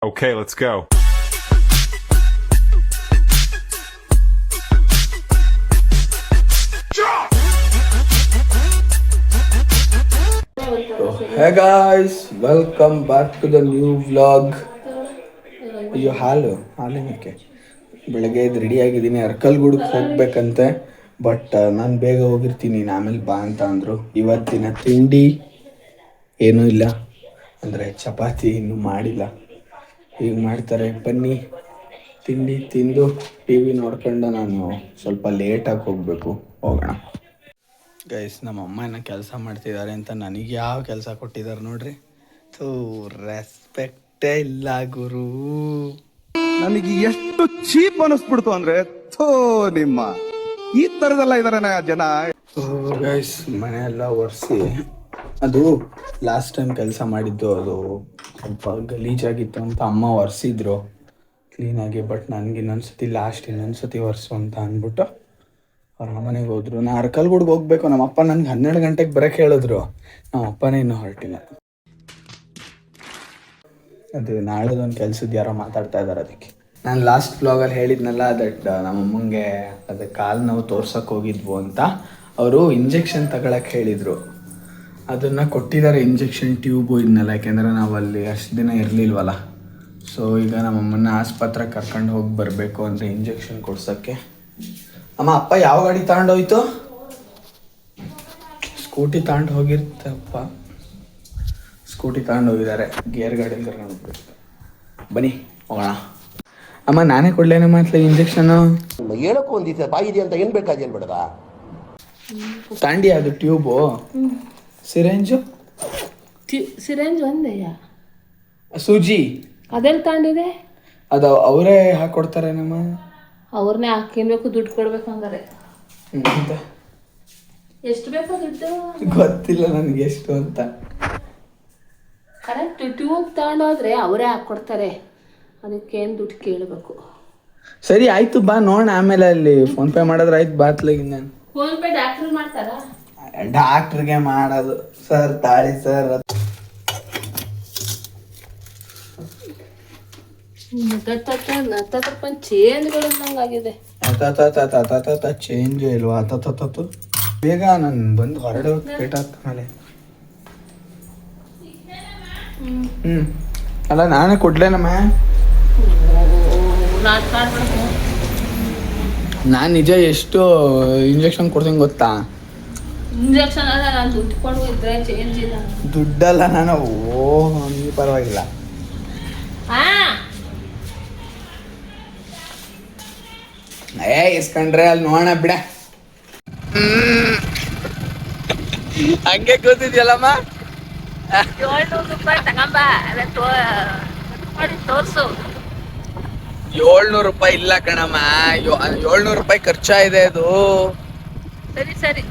Okay, let's go. Hey guys, welcome back to the new vlog. ಅಯ್ಯೋ ಹಾಲಿನಕ್ಕೆ ಬೆಳಗ್ಗೆ ಎದ್ದು ready ಆಗಿದ್ದೀನಿ. ಅರ್ಕಲ್ಗೂಡಕ್ಕೆ ಹೋಗ್ಬೇಕಂತೆ, ಬಟ್ ನಾನು ಬೇಗ ಹೋಗಿರ್ತೀನಿ, ಆಮೇಲೆ ಬಾ ಅಂತ ಅಂದರು. ಇವತ್ತಿನ ತಿಂಡಿ ಏನೂ ಇಲ್ಲ, ಅಂದರೆ ಚಪಾತಿ ಇನ್ನೂ ಮಾಡಿಲ್ಲ. ಈಗ ಮಾಡ್ತಾರೆ, ಬನ್ನಿ ತಿಂಡಿ ತಿಂದು ಟಿ ವಿ ನೋಡ್ಕೊಂಡು ನಾನು ಸ್ವಲ್ಪ ಲೇಟಾಗಿ ಹೋಗಬೇಕು. ಹೋಗೋಣ ಗೈಸ್. ನಮ್ಮ ಅಮ್ಮ ಏನೋ ಕೆಲಸ ಮಾಡ್ತಿದ್ದಾರೆ ಅಂತ ನನಗೆ ಯಾವ ಕೆಲಸ ಕೊಟ್ಟಿದ್ದಾರೆ ನೋಡ್ರಿ. ಥೂ, ರೆಸ್ಪೆಕ್ಟೇ ಇಲ್ಲ ಗುರು. ನನಗೆ ಎಷ್ಟು ಚೀಪ್ ಅನಿಸ್ಬಿಡ್ತು ಅಂದ್ರೆ, ಥೋ ನಿಮ್ಮ ಈ ತರದೆಲ್ಲ ಇದಾರೆ ಜನ. ಗೈಸ್, ಮನೆಯೆಲ್ಲ ಒರೆಸಿ, ಅದು ಲಾಸ್ಟ್ ಟೈಮ್ ಕೆಲಸ ಮಾಡಿದ್ದು, ಅದು ಸ್ವಲ್ಪ ಗಲೀಜಾಗಿತ್ತು ಅಂತ ಅಮ್ಮ ಒರೆಸಿದ್ರು ಕ್ಲೀನಾಗಿ. ಬಟ್ ನನಗೆ ಇನ್ನೊಂದ್ಸತಿ ಒರೆಸು ಅಂತ ಅಂದ್ಬಿಟ್ಟು ಅವ್ರ ಮನೆಗೆ ಹೋದ್ರು. ನಾ ಅರ್ಕಲ್ಗೂಡ್ಗೆ ಹೋಗ್ಬೇಕು. ನಮ್ಮಪ್ಪ ನನಗೆ 12 ಗಂಟೆಗೆ ಬರೋಕ್ಕೆ ಹೇಳಿದ್ರು. ನಮ್ಮ ಅಪ್ಪನೇ ಇನ್ನೂ ಹೊರಟಿಲ್ಲ. ಅದು ನಾಳೆದೊಂದು ಕೆಲ್ಸದ್ದು ಯಾರೋ ಮಾತಾಡ್ತಾ ಇದ್ದಾರೆ. ಅದಕ್ಕೆ ನಾನು ಲಾಸ್ಟ್ ಬ್ಲಾಗಲ್ಲಿ ಹೇಳಿದ್ನಲ್ಲ, ದಟ್ ನಮ್ಮಮ್ಮಂಗೆ ಅದು ಕಾಲು ನೋವು ತೋರ್ಸೋಕೆ ಹೋಗಿದ್ವು ಅಂತ. ಅವರು ಇಂಜೆಕ್ಷನ್ ತಗೊಳಕ್ಕೆ ಹೇಳಿದರು. ಅದನ್ನು ಕೊಟ್ಟಿದ್ದಾರೆ, ಇಂಜೆಕ್ಷನ್ ಟ್ಯೂಬು ಇದನ್ನೆಲ್ಲ. ಯಾಕೆಂದರೆ ನಾವು ಅಲ್ಲಿ ಅಷ್ಟು ದಿನ ಇರಲಿಲ್ವಲ್ಲ. ಸೊ ಈಗ ನಮ್ಮಮ್ಮನ ಆಸ್ಪತ್ರೆಗೆ ಕರ್ಕೊಂಡು ಹೋಗಿ ಬರಬೇಕು ಅಂದರೆ ಇಂಜೆಕ್ಷನ್ ಕೊಡ್ಸೋಕ್ಕೆ. ಅಮ್ಮ, ಅಪ್ಪ ಯಾವ ಗಾಡಿ ತಗೊಂಡೋಯ್ತು? ಸ್ಕೂಟಿ ತಗೊಂಡು ಹೋಗಿರ್ತಪ್ಪ. ಸ್ಕೂಟಿ ತಗೊಂಡು ಹೋಗಿದ್ದಾರೆ, ಗೇರ್ ಗಾಡಿಯಲ್ಲಿ ಕರ್ಕೊಂಡು ಹೋಗ್ಬೇಕು. ಬನ್ನಿ ಹೋಗೋಣ. ಅಮ್ಮ, ನಾನೇ ಕೊಡ್ಲೇನಮ್ಮ ಅತ್ಲ ಇಂಜೆಕ್ಷನು? ಹೇಳಕ್ಕೂ ಒಂದಿದೆ ಬಾಯಿದೆ ಅಂತ ಏನು ಬೇಕಾದೇನು ಬೇಡದ ತಾಂಡಿ ಅದು ಟ್ಯೂಬು, ಸಿರೆಂಜು ಸಿರೆಂಜ್ ಒಂದೇಯ, ಸೂಜಿ ಅದೆಲ್ಲಿ ತಗೊಂಡಿದೆ? ಅದು ಅವರೇ ಹಾಕೊಡ್ತಾರೆ ನಮ್ಮ. ಅವ್ರನ್ನೇ ಹಾಕಿನ್ಬೇಕು, ದುಡ್ಡು ಕೊಡ್ಬೇಕು ಹಂಗಾರೆ. ಎಷ್ಟು ಬೇಕೋ ದುಡ್ಡು ಗೊತ್ತಿಲ್ಲ ನನಗೆ ಎಷ್ಟು ಅಂತ. ಕರೆಕ್ಟ್ ಟ್ಯೂಬ್ ತಗೊಂಡೋದ್ರೆ ಅವರೇ ಹಾಕ್ಕೊಡ್ತಾರೆ, ಅದಕ್ಕೇನು ದುಡ್ಡು ಕೇಳಬೇಕು. ಸರಿ ಆಯ್ತು, ಬಾ ನೋಡೋಣ. ಆಮೇಲೆ ಅಲ್ಲಿ ಫೋನ್ ಪೇ ಮಾಡಿದ್ರೆ ಆಯ್ತು. ಬಾತ್ಲಾಗಿ ನಾನು ಫೋನ್ ಪೇ ಡಾಕ್ಟ್ರ್ ಮಾಡ್ತಾರಾ? ಡಾಕ್ಟ್ರಿಗೆ ಮಾಡೋದು. ಸರ್ ತಾಳಿ ಸರ್. ಚೇಂಜ್ಗಳಂಗಾಗಿದೆ. ಚೇಂಜ್ ಇಲ್ವಾ? ತತ್ತು ಬೇಗ ನಾನು ಬಂದು ಹೊರಡೆ ಪೇಟ ಮೇಲೆ. ಅಲ್ಲ, ನಾನೇ ಕೊಡ್ಲೇನಮ್ಮ. ನಾನು ನಿಜ ಎಷ್ಟು ಇಂಜೆಕ್ಷನ್ ಕೊಡ್ತೀನಿ ಗೊತ್ತಾ? ಇಂಜೆಕ್ಷನ್ ಅಲ್ಲ, ನಾನು ದುಡ್ಡು ಕೊಡು ಇದ್ರೆ ಚೇಂಜ್ ಇಲ್ಲ. ದುಡ್ಡಲ್ಲ ನಾನು. ನೀ ಪರವಾಗಿಲ್ಲ. ಇಸ್ಕೊಂಡ್ರೆ ಅಲ್ಲಿ ನೋಡೋಣ ಬಿಡ. ಹಂಗೆ ಕೂತಿದ್ಯಲ್ಲಮ್ಮ. 700 ರೂಪಾಯಿ ತಗೊಂಬ, ತೋರ್ಸು. 700 ರೂಪಾಯಿ ಇಲ್ಲ ಕಣಮ್ಮ, 700 ರೂಪಾಯಿ ಖರ್ಚಾಯಿದೆ ಅದು. ಸರಿ ಸರಿ,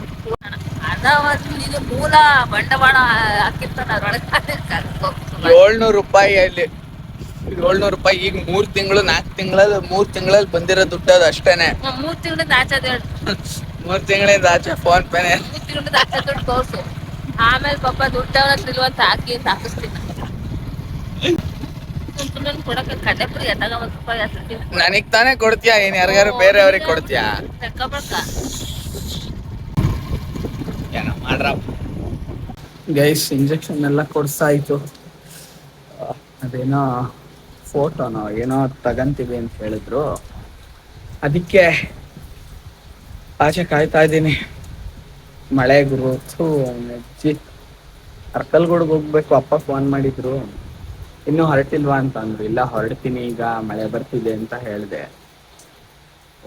ಇದು ಮೂಲ ಬಂಡವಾಳ ಹಾಕಿರ್ತಾನೆ ಅದ್ರೊಳಗೆ. 700 ರೂಪಾಯಿ ಅಲ್ಲಿ. 700 ರೂಪಾಯಿ ಈಗ 3 ತಿಂಗಳು 4 ತಿಂಗಳಲ್ಲಿ ಬಂದಿರೋ ದುಡ್ಡು ಅದು ಅಷ್ಟೇನೆ. 3 ತಿಂಗಳಿಂದ ಆಚೆ 3 ತಿಂಗಳಿಂದ ಆಚೆ ಫೋನ್ ಪೇನೆ. 3 ತಿಂಗಳಿಂದ ಆಚೆ ದುಡ್ಡು ತೋರ್ಸು. ಆಮೇಲೆ ಪಾಪ ದುಡ್ಡು ಇಲ್ವಂತ ಹಾಕಿ ಅಂತ ಹಾಕಿಸ್ತೀನಿ. ಕೊಡಕ್ಕೆ ಕಡ್ಲೆಪುರಿ ಎತ್ತಾಗ 1 ರೂಪಾಯಿ ಹಾಕ್ತೀನಿ. ನನಗ್ ತಾನೇ ಕೊಡ್ತೀಯಾ? ಏನ್ ಯಾರಿಗಾರು ಬೇರೆಯವ್ರಿಗೆ ಕೊಡ್ತೀಯಾ? ಏನೋ ಮಾಡ್ರ. ಗೈಸ್, ಇಂಜೆಕ್ಷನ್ ಎಲ್ಲ ಕೊಡ್ಸಾಯ್ತು. ಅದೇನೋ ಫೋಟೋನೋ ಏನೋ ತಗಂತೀವಿ ಅಂತ ಹೇಳಿದ್ರು. ಅದಕ್ಕೆ ಆಚೆ ಕಾಯ್ತಾ ಇದ್ದೀನಿ. ಮಳೆ ಗುರು. ಅಜ್ಜಿ ಅರ್ಕಲ್ಗೂಡ್ಗೆ ಹೋಗ್ಬೇಕು. ಅಪ್ಪ ಫೋನ್ ಮಾಡಿದ್ರು, ಇನ್ನೂ ಹೊರಟಿಲ್ವಾ ಅಂತ ಅಂದ್ರು. ಇಲ್ಲ, ಹೊರಡ್ತೀನಿ ಈಗ, ಮಳೆ ಬರ್ತಿದೆ ಅಂತ ಹೇಳಿದೆ.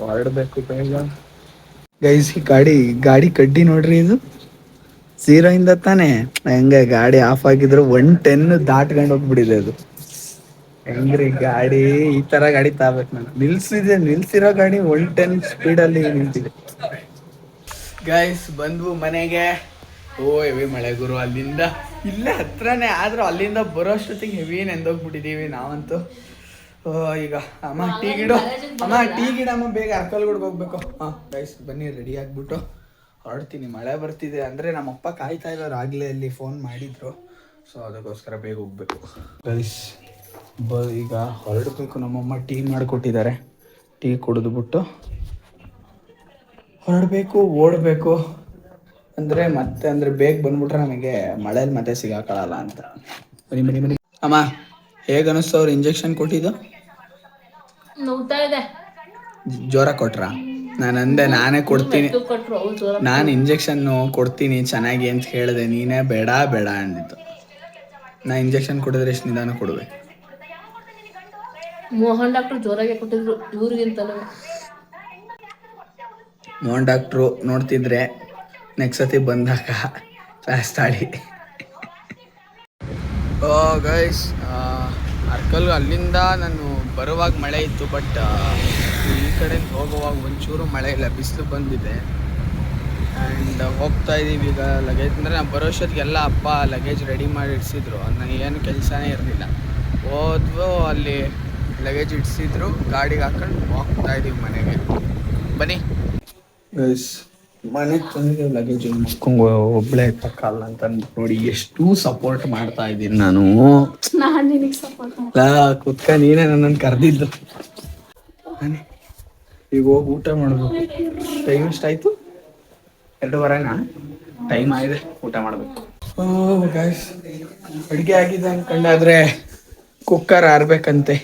ಹೊರಡ್ಬೇಕು ಬೇಗ. ಗೈಸ್, ಈ ಗಾಡಿ ಕಡ್ಡಿ ನೋಡ್ರಿ. ಇದು 0 ಇಂದ ತಾನೆ. ಹೆಂಗೆ ಗಾಡಿ ಆಫ್ ಆಗಿದ್ರು 110 ದಾಟ್ಕೊಂಡು ಹೋಗ್ಬಿಡಿದೆ ಅದು. ಹೆಂಗ್ರಿ ಗಾಡಿ? ಈ ತರ ಗಾಡಿ ತಗೋಬೇಕು ನಾನು. ನಿಲ್ಸಿರೋ ಗಾಡಿ 110 ಸ್ಪೀಡಲ್ಲಿ ನಿಂತಿದೆ. ಗೈಸ್, ಬಂದ್ವು ಮನೆಗೆ. ಹೆವಿ ಮಳೆ ಗುರು. ಅಲ್ಲಿಂದ ಇಲ್ಲೇ ಹತ್ರನೇ ಆದ್ರೂ ಅಲ್ಲಿಂದ ಬರೋಷ್ಟೊತ್ತಿಗೆ ಹೆವಿ ನೆಂದೋಗ್ಬಿಟ್ಟಿದೀವಿ ನಾವಂತೂ. ಈಗ ಅಮ್ಮ ಟೀ ಗಿಡ ಬೇಗ ಅರ್ಕಲ್ಗೂಡ್ಗೆ ಹೋಗ್ಬೇಕು. ಗೈಸ್, ಬನ್ನಿ ರೆಡಿ ಆಗ್ಬಿಟ್ಟು ಹೊರಡ್ತೀನಿ. ಮಳೆ ಬರ್ತಿದೆ ಅಂದರೆ ನಮ್ಮಪ್ಪ ಕಾಯ್ತಾ ಇದ್ದಾರೆ. ಆಗಲೇ ಅಲ್ಲಿ ಫೋನ್ ಮಾಡಿದ್ರು. ಸೊ ಅದಕ್ಕೋಸ್ಕರ ಬೇಗ ಹೋಗ್ಬೇಕು. ಗೈಸ್, ಈಗ ಹೊರಡಬೇಕು. ನಮ್ಮಮ್ಮ ಟೀ ಮಾಡಿಕೊಟ್ಟಿದ್ದಾರೆ. ಟೀ ಕುಡಿದ್ಬಿಟ್ಟು ಹೊರಡಬೇಕು, ಓಡಬೇಕು. ಅಂದರೆ ಬೇಗ ಬಂದ್ಬಿಟ್ರೆ ನಮಗೆ ಮಳೇಲಿ ಮತ್ತೆ ಸಿಗಾಕೊಳ್ಳಲ್ಲ ಅಂತ. ಬನ್ನಿ ಅಮ್ಮ, ಹೇಗೆ ಅನಿಸ್ತು ಅವ್ರು ಇಂಜೆಕ್ಷನ್ ಕೊಟ್ಟಿದ್ದು? ನೋವ್ತಾ ಇದೆ. ಜ್ವರ ಕೊಟ್ರಾ? ನಾನೇ ಕೊಡ್ತೀನಿ, ನಾನು ಇಂಜೆಕ್ಷನ್ ಕೊಡ್ತೀನಿ ಚೆನ್ನಾಗಿ ಅಂತ ಹೇಳಿದೆ. ನೀನೇ ಬೇಡ ಬೇಡ ಅಂದಿತ್ತು. ನಾ ಇಂಜೆಕ್ಷನ್ ಕೊಡಿದ್ರೆ ಎಷ್ಟು ನಿಧಾನ ಕೊಡ್ಬೇಕು. ಮೋಹನ್ ಡಾಕ್ಟರ್ ಜೋರಾಗೆ ಕೊಟ್ಟಿದ್ರು ಇವ್ರಿಗಿಂತಲೂ. ಮೋಹನ್ ಡಾಕ್ಟ್ರು ನೋಡ್ತಿದ್ರೆ ನೆಕ್ಸ್ಟ್ ಸತಿ ಬಂದಾಗ ಕ್ಲಾಸ್ ತಾಳಿ. ಗೈಸ್, ಅರ್ಕಲ್ ಅಲ್ಲಿಂದ ನಾನು ಬರುವಾಗ ಮಳೆ ಇತ್ತು, ಬಟ್ ಈ ಕಡೆ ಹೋಗುವಾಗ ಒಂಚೂರು ಮಳೆ ಇಲ್ಲ, ಬಿಸಿಲು ಬಂದಿದೆ. ಆ್ಯಂಡ್ ಹೋಗ್ತಾ ಇದ್ದೀವಿ ಈಗ. ಲಗೇಜ್ ಅಂದರೆ ನಾವು ಬರೋಷ್ಟೊತ್ತಿಗೆಲ್ಲ ಅಪ್ಪ ಲಗೇಜ್ ರೆಡಿ ಮಾಡಿ ಇಡಿಸಿದ್ರು. ನನಗೆ ಏನು ಕೆಲಸನೇ ಇರಲಿಲ್ಲ. ಹೋದ್ವು, ಅಲ್ಲಿ ಲಗೇಜ್ ಇಡಿಸಿದ್ರು, ಗಾಡಿಗೆ ಹಾಕೊಂಡು ಹೋಗ್ತಾ ಇದ್ದೀವಿ ಮನೆಗೆ. ಬನ್ನಿ ಗೈಸ್, ಮನೆಗೆ ತಂದಿದ್ದೀವಿ ಲಗೇಜ್. ಮಕ್ಕೊಂದು ಒಬ್ಬಳೇ ಎತ್ತಕ್ಕಲ್ಲ ಅಂತ ನೋಡಿ ಎಷ್ಟು ಸಪೋರ್ಟ್ ಮಾಡ್ತಾ ಇದ್ದೀನಿ ನಾನು. ನಿನಗೆ ಸಪೋರ್ಟ್ ಕುತ್ಕ, ನೀನೇ ನನ್ನನ್ನು ಕರೆದಿದ್ದು. ಈಗ ಹೋಗಿ ಊಟ ಮಾಡಬೇಕು. ಟೈಮ್ ಎಷ್ಟಾಯಿತು? 2:15 ಟೈಮ್ ಆಗಿದೆ, ಊಟ ಮಾಡಬೇಕು. ಗೈಸ್, ಅಡುಗೆ ಆಗಿದೆ ಅನ್ಕೊಂಡಾದ್ರೆ ಕುಕ್ಕರ್ ಆರ್ಬೇಕಂತೆ.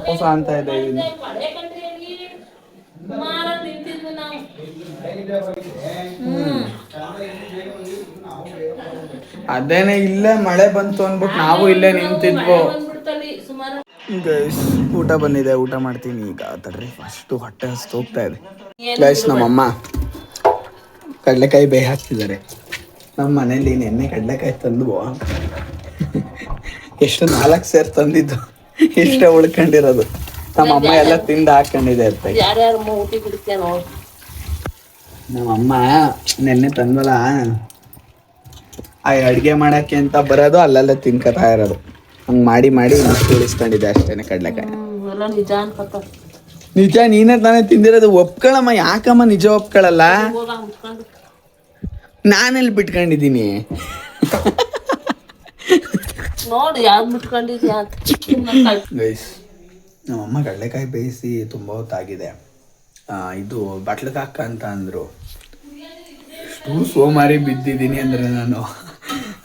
ಹೊಸ ಅಂತ ಇದೆ. ಅದೇನೆ, ಇಲ್ಲೇ ಮಳೆ ಬಂತು ಅಂದ್ಬಿಟ್ಟು ನಾವು ಇಲ್ಲೇ ನಿಂತಿದ್ವು. ಗೈಸ್, ಊಟ ಬಂದಿದೆ, ಊಟ ಮಾಡ್ತೀನಿ ಈಗ. ತಡ್ರಿ, ಅಷ್ಟು ಹೊಟ್ಟೆ ಹಸ್ತು ಹೋಗ್ತಾ ಇದೆ. ಗೈಸ್, ನಮ್ಮಮ್ಮ ಕಡಲೆಕಾಯಿ ಬೇಯಿ ಹಾಕ್ತಿದ್ದಾರೆ. ನಮ್ಮ ಮನೇಲಿ ನೆನ್ನೆ ಕಡಲೆಕಾಯಿ ತಂದ್ವು. ಎಷ್ಟು 4 ಸೇರ್ ತಂದಿದ್ದು, ಇಷ್ಟ ಉಳ್ಕೊಂಡಿರೋದು. ನಮ್ಮಮ್ಮ ಎಲ್ಲ ತಿಂದು ಹಾಕೊಂಡಿದೆ ಅಂತ. ನಮ್ಮಮ್ಮ ನೆನ್ನೆ ತಂದ್ವಲ್ಲ, ಆ ಅಡುಗೆ ಮಾಡಕ್ಕೆ ಅಂತ ಬರೋದು, ಅಲ್ಲೆಲ್ಲ ತಿನ್ಕೋತಾ ಇರೋದು. ಹಂಗೆ ಮಾಡಿ ಮಾಡಿ ಉಳಿಸ್ಕೊಂಡಿದ್ದೆ ಅಷ್ಟೇನೆ ಕಡಲೆಕಾಯಿ. ನಿಜ, ನೀನೇ ತಾನೇ ತಿಂದಿರೋದು. ಒಪ್ಕೊಳಮ್ಮ, ಯಾಕಮ್ಮ ನಿಜ ಒಪ್ಕೊಳಲ್ಲ? ನಾನೆಲ್ಲಿ ಬಿಟ್ಕೊಂಡಿದ್ದೀನಿ ನೋಡಿ, ಯಾವ್ದು ಬಿಟ್ಕೊಂಡಿದ್ಯಾ? ಗೈಸ್, ನಮ್ಮಮ್ಮ ಕಡಲೆಕಾಯಿ ಬೇಯಿಸಿ ತುಂಬ ಹೊತ್ತಾಗಿದೆ. ಇದು ಬಟ್ಲಿಗೆ ಹಾಕ ಅಂತ ಅಂದರು. ಎಷ್ಟು ಸೋಮಾರಿ ಬಿದ್ದಿದ್ದೀನಿ ಅಂದರೆ ನಾನು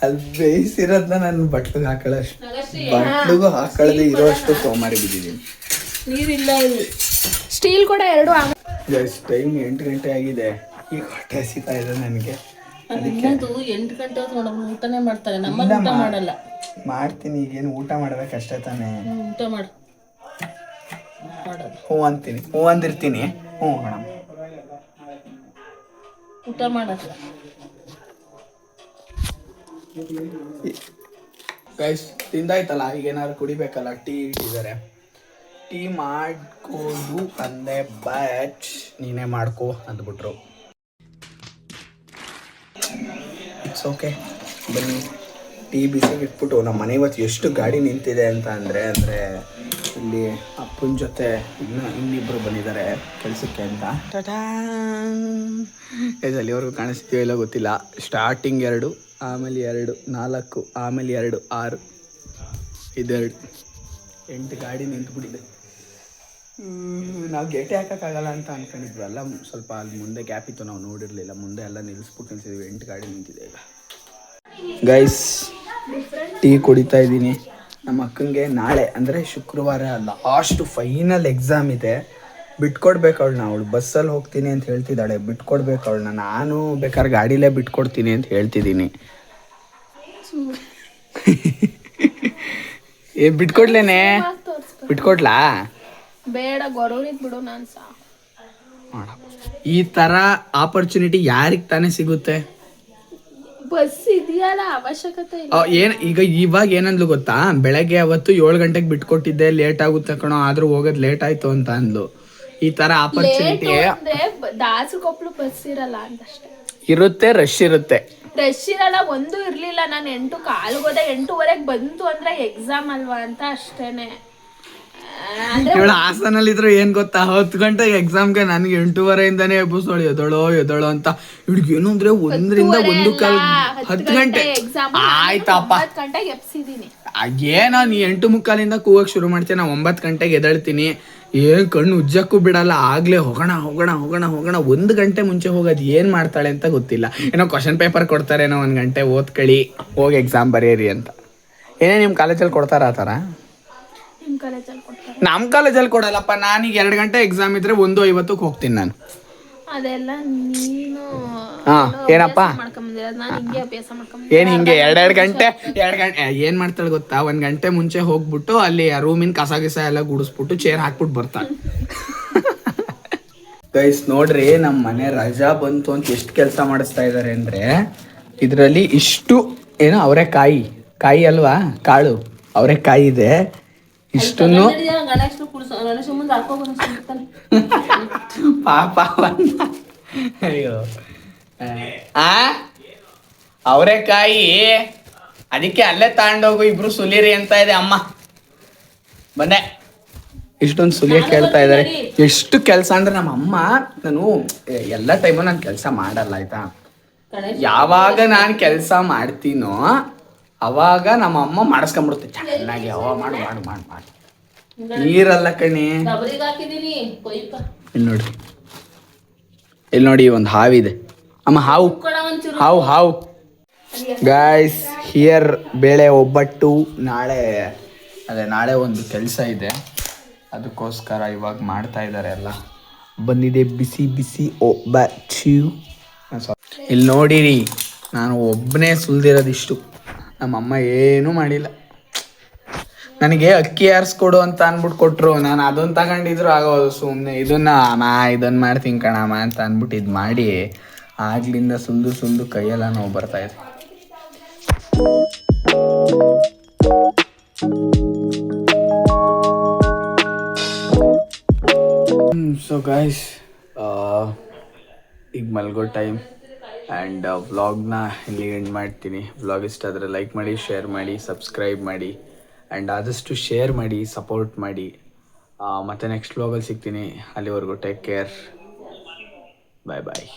ಅಲ್ಲಿ ಬೇಯಿಸಿರೋದನ್ನ ನಾನು ಬಟ್ಲಿಗೆ ಬಟ್ಲಿಗೂ ಹಾಕೊಳ್ಳದೆ ಇರೋಷ್ಟು ಸೋಮಾರಿ ಬಿದ್ದಿದ್ದೀನಿ. ನೀರಿಲ್ಲ ಇಲ್ಲಿ. ಸ್ಟೀಲ್ ಕೂಡ 2 ಗೈಸ್, ಟೈಮ್ 8 ಗಂಟೆ ಆಗಿದೆ. ಈಗ ಹೊಟ್ಟೆ ಹಸಿತಾ ಇದೆ ನನಗೆ. ಅದಕ್ಕೆ 8 ಗಂಟೆ ಊಟನೇ ಮಾಡ್ತಾರೆ. ನಮ್ಮ ಊಟ ಮಾಡಲ್ಲ. ಮಾಡ್ತೀನಿ, ಈಗೇನು ಊಟ ಮಾಡ್ಬೇಕಷ್ಟೇ ತಾನೇ. ಊಟ ಮಾಡು. ಹ್ಞೂ ಅಂತೀನಿ, ಹ್ಞೂ ಅಂದಿರ್ತೀನಿ. ಹ್ಞೂ ಮೇಡಮ್, ಊಟ ಮಾಡಲ್ಲ. ಗೈಸ್, ತಿಂದಾಯ್ತಲ್ಲ, ಈಗ ಏನಾದ್ರು ಕುಡಿಬೇಕಲ್ಲ. ಟೀ ಇಟ್ಟಿದ್ದಾರೆ, ಟೀ ಮಾಡ್ಕೋದು ಅಂದೆ. ಬಟ್ ನೀನೇ ಮಾಡ್ಕೋ ಅಂದ್ಬಿಟ್ರು. ಇಟ್ಸ್ ಓಕೆ, ಬನ್ನಿ ಟೀ ಬಿಸಿಗೆ ಇಟ್ಬಿಟ್ಟು. ನಮ್ಮ ಮನೆ ಇವತ್ತು ಎಷ್ಟು ಗಾಡಿ ನಿಂತಿದೆ ಅಂತ ಅಂದರೆ ಇಲ್ಲಿ ಅಪ್ಪನ ಜೊತೆ ಇನ್ನಿಬ್ಬರು ಬಂದಿದ್ದಾರೆ ಕೆಲಸಕ್ಕೆ ಅಂತ. ಅಲ್ಲಿವರೆಗೂ ಕಾಣಿಸ್ತೀವೋ ಇಲ್ಲ ಗೊತ್ತಿಲ್ಲ. ಸ್ಟಾರ್ಟಿಂಗ್ 2, ಆಮೇಲೆ 2, 4, ಆಮೇಲೆ 2, 6, ಇದೆರಡು 8 ಗಾಡಿ ನಿಂತ್ಬಿಟ್ಟಿದೆ. ನಾವು ಗೇಟೆ ಹಾಕೋಕ್ಕಾಗಲ್ಲ ಅಂತ ಅಂದ್ಕೊಂಡಿದ್ವಲ್ಲ, ಸ್ವಲ್ಪ ಅಲ್ಲಿ ಮುಂದೆ ಗ್ಯಾಪ್ ಇತ್ತು, ನಾವು ನೋಡಿರಲಿಲ್ಲ. ಮುಂದೆ ಎಲ್ಲ ನಿಲ್ಲಿಸ್ಬಿಟ್ಟು ನಿಲ್ಸಿದ್ವಿ. 8 ಗಾಡಿ ನಿಂತಿದೆ ಈಗ. ಗೈಸ್, ಟೀ ಕುಡಿತಾ ಇದ್ದೀನಿ. ನಮ್ಮ ಅಕ್ಕಂಗೆ ನಾಳೆ ಅಂದರೆ ಶುಕ್ರವಾರ ಲಾಸ್ಟ್ ಫೈನಲ್ ಎಕ್ಸಾಮ್ ಇದೆ. ಬಿಟ್ಕೊಡ್ಬೇಕು ಅವಳನ್ನ. ಅವಳು ಬಸ್ಸಲ್ಲಿ ಹೋಗ್ತೀನಿ ಅಂತ ಹೇಳ್ತಿದ್ದಾಳೆ. ಬಿಟ್ಕೊಡ್ಬೇಕು ಅವಳನ್ನ. ನಾನು ಬೇಕಾದ್ರೆ ಗಾಡಿಲೇ ಬಿಟ್ಕೊಡ್ತೀನಿ ಅಂತ ಹೇಳ್ತಿದ್ದೀನಿ. ಬಿಟ್ಕೊಡ್ಲೇನೆ? ಬಿಟ್ಕೊಡ್ಲಾ? ಬೇಡ, ಗೊರೂರಿಗೆ ಬಿಡು. ನಾನು ಈ ಥರ ಆಪರ್ಚುನಿಟಿ ಯಾರಿಗೆ ತಾನೇ ಸಿಗುತ್ತೆ? ಬಸ್ ಇದೆಯಲ್ಲ, ಅವಶ್ಯಕತೆ ಈಗ ಇವಾಗ ಏನಂದ್ಲು ಗೊತ್ತಾ? ಬೆಳಗ್ಗೆ ಅವತ್ತು 7 ಗಂಟೆಗೆ ಬಿಟ್ಕೊಟ್ಟಿದ್ದೆ, ಲೇಟ್ ಆಗುತ್ತೆ ಕಣೋ, ಆದ್ರೂ ಹೋಗೋದು ಲೇಟ್ ಆಯ್ತು ಅಂತ ಅಂದ್ಲು. ಈ ತರ ಆಪರ್ಚುನಿಟಿ ದಾಸರಕೊಪ್ಪಲು ಬಸ್ ಇರಲ್ಲ ಅಂತಷ್ಟೇ. ಇರುತ್ತೆ, ರಶ್ ಇರುತ್ತೆ. ರಶ್ ಇರಲ್ಲ, ಒಂದು ಇರ್ಲಿಲ್ಲ. ನಾನು 8:15 ಹೋದೆ, 8:15 ಬಂತು ಅಂದ್ರೆ ಎಕ್ಸಾಮ್ ಅಲ್ವಾ ಅಂತ ಅಷ್ಟೇನೆ. ಇವಳು ಹಾಸನಲ್ಲಿದ್ರು ಏನ್ ಗೊತ್ತಾ, 10 ಗಂಟೆಗೆ ಎಕ್ಸಾಮ್ಗೆ ನನಗೆ 8:15 ಎಬ್ಬಿಸೋಳು, ಎದೋಳು ಅಂತ. ಇವಳಿಗೆ ಏನು ಅಂದ್ರೆ 1 ರಿಂದ 1:15 10 ಗಂಟೆ. ಆಯ್ತಪ್ಪ, 9 ಗಂಟೆಗೆ ಎಬ್ಸಿದೀನಿ. ನಾನು 8:45 ಕೂಗಕ್ಕೆ ಶುರು ಮಾಡ್ತೀನಿ. ನಾ 9 ಗಂಟೆಗೆ ಎದ್ದೇಳ್ತೀನಿ. ಏನ್ ಕಣ್ಣು ಉಜ್ಜಕ್ಕೂ ಬಿಡಲ್ಲ. ಆಗ್ಲೇ ಹೋಗೋಣ 1 ಗಂಟೆ ಮುಂಚೆ ಹೋಗೋದು ಏನು ಮಾಡ್ತಾಳೆ ಅಂತ ಗೊತ್ತಿಲ್ಲ. ಏನೋ ಕ್ವಶನ್ ಪೇಪರ್ ಕೊಡ್ತಾರೇನೋ 1 ಗಂಟೆ ಓದ್ಕೊಳ್ಳಿ, ಹೋಗಿ ಎಕ್ಸಾಮ್ ಬರೆಯಿರಿ ಅಂತ. ಏನೇ ನಿಮ್ಮ ಕಾಲೇಜಲ್ಲಿ ಕೊಡ್ತಾರ ಆ ಥರ? ನಿಮ್ಮ ಕಾಲೇಜಲ್ಲಿ ಕೊಡ್ತಾರೆ? ನಮ್ಮ ಕಾಲೇಜಲ್ಲಿ ಕೊಡಲ್ಲಪ್ಪ. ನಾನೀಗ 2 ಗಂಟೆ ಎಕ್ಸಾಮ್ ಇದ್ರೆ 1:50ಕ್ಕೆ ಹೋಗ್ತೀನಿ ನಾನು. ಅದೆಲ್ಲ ನೀನು ಏನಪ್ಪ ಮಾಡ್ಕೊಂಬಂದಿರೋದು. ನಾನು ಹಿಂಗೆ ಅಭ್ಯಾಸ ಏನು ಹಿಂಗೆ 2 ಗಂಟೆ ಏನು ಮಾಡ್ತಾಳೆ ಗೊತ್ತಾ? 1 ಗಂಟೆ ಮುಂಚೆ ಹೋಗ್ಬಿಟ್ಟು ಅಲ್ಲಿ ರೂಮಿನ ಕಸ ಎಲ್ಲ ಗುಡಿಸ್ಬಿಟ್ಟು ಚೇರ್ ಹಾಕ್ಬಿಟ್ಟು ಬರ್ತಾಳೆ. ಗೈಸ್ ನೋಡ್ರಿ, ನಮ್ಮ ಮನೆ ರಜಾ ಬಂತು ಅಂತ ಎಷ್ಟು ಕೆಲಸ ಮಾಡಿಸ್ತಾ ಇದ್ದಾರೆ ಅಂದರೆ, ಇದರಲ್ಲಿ ಇಷ್ಟು ಏನೋ ಅವರೆಕಾಯಿ ಅಲ್ವಾ, ಕಾಳು ಅವರೆಕಾಯಿ ಇದೆ. ಇಷ್ಟನ್ನು ಪಾಪ ಅಯ್ಯೋ ಅವರೆಕಾಯಿ, ಅದಕ್ಕೆ ಅಲ್ಲೇ ತಗೊಂಡೋಗು ಇಬ್ರು ಸುಲಿರಿ ಅಂತ ಇದೆ ಅಮ್ಮ. ಬಂದೆ. ಇಷ್ಟೊಂದು ಸುಲಿಯಕ್ಕೆ ಕೇಳ್ತಾ ಇದ್ದಾರೆ. ಎಷ್ಟು ಕೆಲಸ ಅಂದ್ರೆ ನಮ್ಮ ಅಮ್ಮ, ನಾನು ಎಲ್ಲ ಟೈಮು ನಾನು ಕೆಲಸ ಮಾಡಲ್ಲ ಆಯ್ತಾ. ಯಾವಾಗ ನಾನು ಕೆಲಸ ಮಾಡ್ತೀನೋ ಅವಾಗ ನಮ್ಮ ಅಮ್ಮ ಮಾಡಿಸ್ಕೊಂಡ್ಬಿಡುತ್ತೆ ಚೆನ್ನಾಗಿ. ಮಾಡು ನೀರಲ್ಲ ಕಣಿ. ಇಲ್ಲಿ ನೋಡಿ ಒಂದು ಹಾವಿದೆ ಅಮ್ಮ. ಹಾವು ಗಾಯ್ಸ್, ಹಿಯರ್ ಬೇಳೆ ಒಬ್ಬಟ್ಟು. ನಾಳೆ ಒಂದು ಕೆಲಸ ಇದೆ, ಅದಕ್ಕೋಸ್ಕರ ಇವಾಗ ಮಾಡ್ತಾ ಇದ್ದಾರೆ ಎಲ್ಲ. ಬಂದಿದೆ ಬಿಸಿ ಒಬ್ಬಟ್ಟು. ಇಲ್ಲಿ ನೋಡಿರಿ, ನಾನು ಒಬ್ಬನೇ ಸುಲ್ದಿರೋದಿಷ್ಟು. ನಮ್ಮಮ್ಮ ಏನೂ ಮಾಡಿಲ್ಲ. ನನಗೆ ಅಕ್ಕಿ ಆರಿಸ್ಕೊಡು ಅಂತ ಅಂದ್ಬಿಟ್ಟು ಕೊಟ್ಟರು. ನಾನು ಅದನ್ನು ತಗೊಂಡಿದ್ರು ಆಗೋದು. ಸುಮ್ಮನೆ ಇದನ್ನು ಮಾಡ್ತೀನಿ ಕಣಮ್ಮ ಅಂತ ಅಂದ್ಬಿಟ್ಟು ಇದು ಮಾಡಿ ಆಗ್ಲಿಂದ ಸುಲ್ದು ಕೈಯೆಲ್ಲ ನೋವು ಬರ್ತಾಯಿದೆ. ಸೊ ಗೈಸ್, ಈಗ ಮಲ್ಗೋ ಟೈಮ್ ಆ್ಯಂಡ್ ವ್ಲಾಗ್ನ ಇಲ್ಲಿ ಎಂಡ್ ಮಾಡ್ತೀನಿ. ವ್ಲಾಗ್ ಇಷ್ಟ ಆದರೆ ಲೈಕ್ ಮಾಡಿ, ಶೇರ್ ಮಾಡಿ, ಸಬ್ಸ್ಕ್ರೈಬ್ ಮಾಡಿ ಆ್ಯಂಡ್ ಆದಷ್ಟು ಶೇರ್ ಮಾಡಿ, ಸಪೋರ್ಟ್ ಮಾಡಿ. ಮತ್ತು ನೆಕ್ಸ್ಟ್ ವ್ಲಾಗಲ್ಲಿ ಸಿಗ್ತೀನಿ. ಅಲ್ಲಿವರೆಗೂ ಟೇಕ್ ಕೇರ್. ಬಾಯ್.